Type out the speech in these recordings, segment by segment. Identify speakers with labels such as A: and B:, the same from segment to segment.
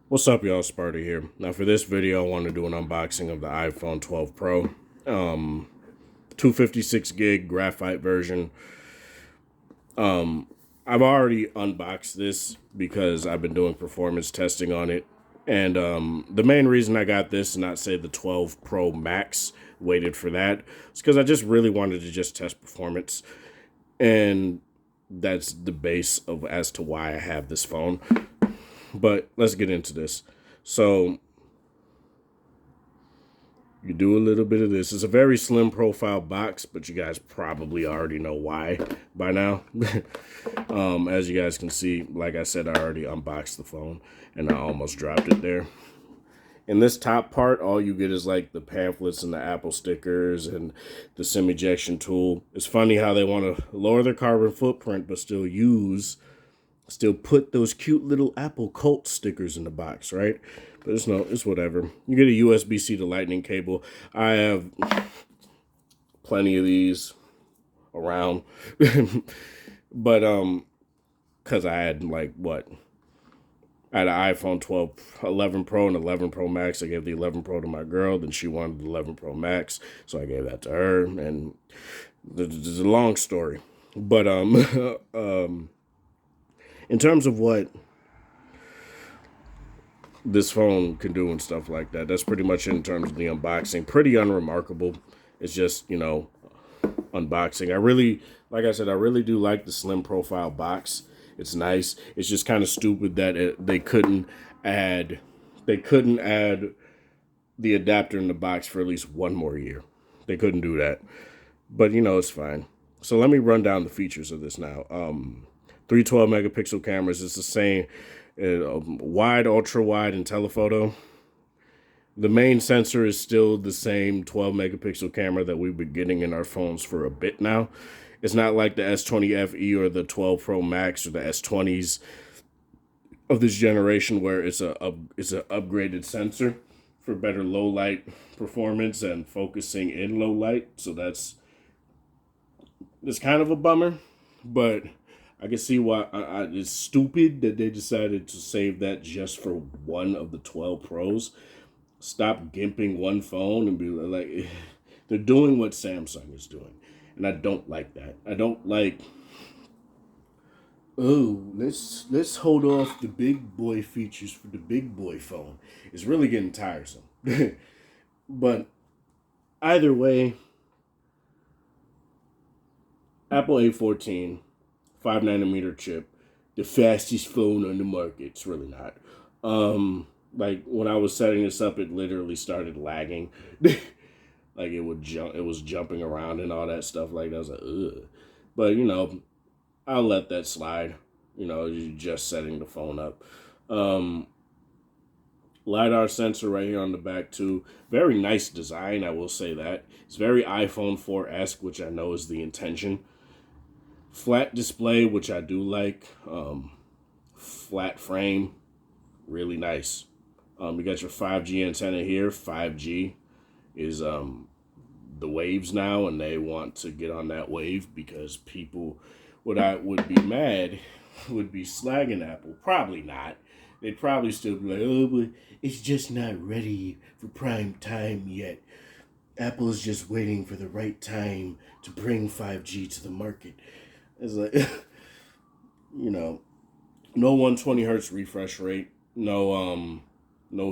A: What's up, y'all? Sparta here. Now, for this video, I want to do an unboxing of the iPhone 12 Pro, 256 gig graphite version. I've already unboxed this because I've been doing performance testing on it, and the main reason I got this, and not say the 12 Pro Max, waited for that, is because I just really wanted to just test performance, and that's the base of as to why I have this phone. But let's get into this. So you do a little bit of this. It's a very slim profile box, but you guys probably already know why by now. As you guys can see, like I said, I already unboxed the phone and I almost dropped it there. In this top part, all you get is like the pamphlets and the Apple stickers and the SIM ejection tool. It's funny how they want to lower their carbon footprint, but still put those cute little Apple cult stickers in the box, right? But it's whatever. You get a USB-C to Lightning cable. I have plenty of these around, but because I had I had an iPhone 12, 11 Pro and 11 Pro Max. I gave the 11 Pro to my girl, then she wanted the 11 Pro Max, so I gave that to her. And it's a long story, but in terms of what this phone can do and stuff like that. That's pretty much in terms of the unboxing. Pretty unremarkable. It's just, unboxing. Like I said, I really do like the slim profile box. It's nice. It's just kind of stupid that they couldn't add the adapter in the box for at least one more year. They couldn't do that. But, it's fine. So let me run down the features of this now. 312 megapixel cameras. It's the same wide, ultra wide, and telephoto. The main sensor is still the same 12 megapixel camera that we've been getting in our phones for a bit now. It's not like the S20 FE or the 12 Pro Max or the S20s of this generation where it's an upgraded sensor for better low light performance and focusing in low light. So that's kind of a bummer, but I can see why it's stupid that they decided to save that just for one of the 12 Pros. Stop gimping one phone and be like, they're doing what Samsung is doing. And I don't like that. I don't like, oh, let's hold off the big boy features for the big boy phone. It's really getting tiresome. But either way, Apple A14, 5 nanometer chip, the fastest phone on the market. It's really not. Like when I was setting this up, it literally started lagging. Like it was jumping around and all that stuff. Like I was like, ugh. But I'll let that slide. You're just setting the phone up. Um, LiDAR sensor right here on the back too. Very nice design, I will say that. It's very iPhone 4-esque, which I know is the intention. Flat display, which I do like. Flat frame, really nice. You got your 5G antenna here. 5G is the waves now, and they want to get on that wave because people, what I would be mad, would be slagging Apple. Probably not. They'd probably still be like, oh, but it's just not ready for prime time yet. Apple is just waiting for the right time to bring 5G to the market. It's like, no 120 hertz refresh rate, no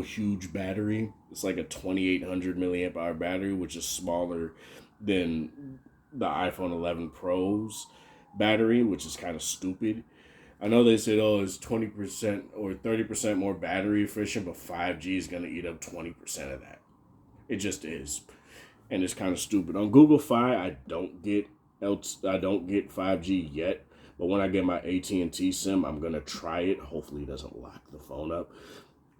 A: huge battery. It's like a 2800 milliamp hour battery, which is smaller than the iPhone 11 Pro's battery, which is kind of stupid. I know they said, oh, it's 20% or 30% more battery efficient, but 5G is going to eat up 20% of that. It just is. And it's kind of stupid. On Google Fi, I don't get 5G yet, but when I get my AT&T SIM, I'm going to try it. Hopefully it doesn't lock the phone up.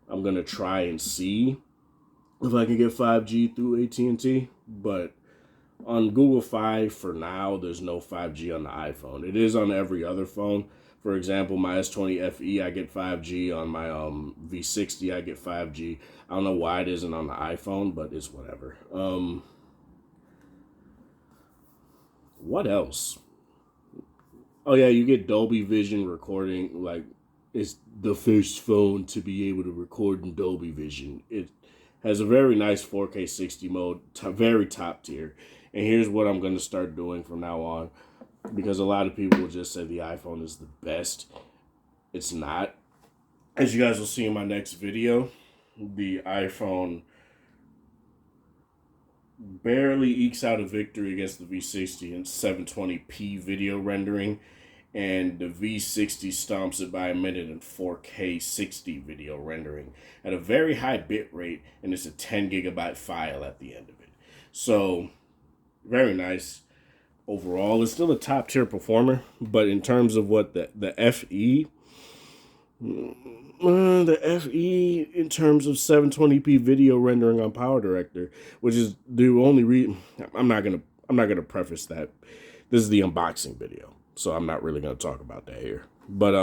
A: I'm going to try and see if I can get 5G through AT&T, but on Google Fi, for now, there's no 5G on the iPhone. It is on every other phone. For example, my S20 FE, I get 5G. On my V60, I get 5G. I don't know why it isn't on the iPhone, but it's whatever. What else? Oh yeah, you get Dolby Vision recording, like It's the first phone to be able to record in Dolby Vision. It has a very nice 4K 60 mode, very top tier. And here's what I'm going to start doing from now on, because a lot of people will just say the iPhone is the best. It's not. As you guys will see in my next video, the iPhone barely ekes out a victory against the V60 in 720p video rendering, and the V60 stomps it by a minute in 4K 60 video rendering at a very high bit rate, and it's a 10 gigabyte file at the end of it. So, very nice. Overall, it's still a top tier performer, but in terms of what the FE, the FE in terms of 720p video rendering on Power Director, which is the only I'm not gonna preface that. This is the unboxing video, so I'm not really gonna talk about that here. But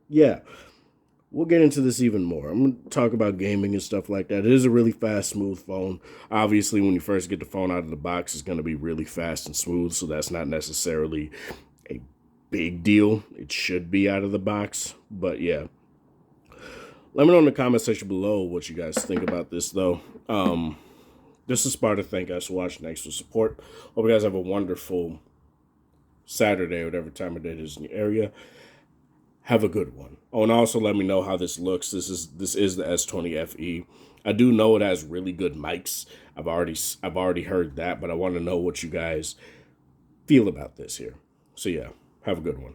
A: yeah, we'll get into this even more. I'm gonna talk about gaming and stuff like that. It is a really fast, smooth phone. Obviously, when you first get the phone out of the box, it's gonna be really fast and smooth, so that's not necessarily a big deal. It should be out of the box, but yeah. Let me know in the comment section below what you guys think about this, though. This is Sparta. Thank you guys for watching. Thanks for support. Hope you guys have a wonderful Saturday, whatever time of day it is in your area. Have a good one. Oh, and also let me know how this looks. This is the S20 FE. I do know it has really good mics. I've already heard that, but I want to know what you guys feel about this here. So yeah, have a good one.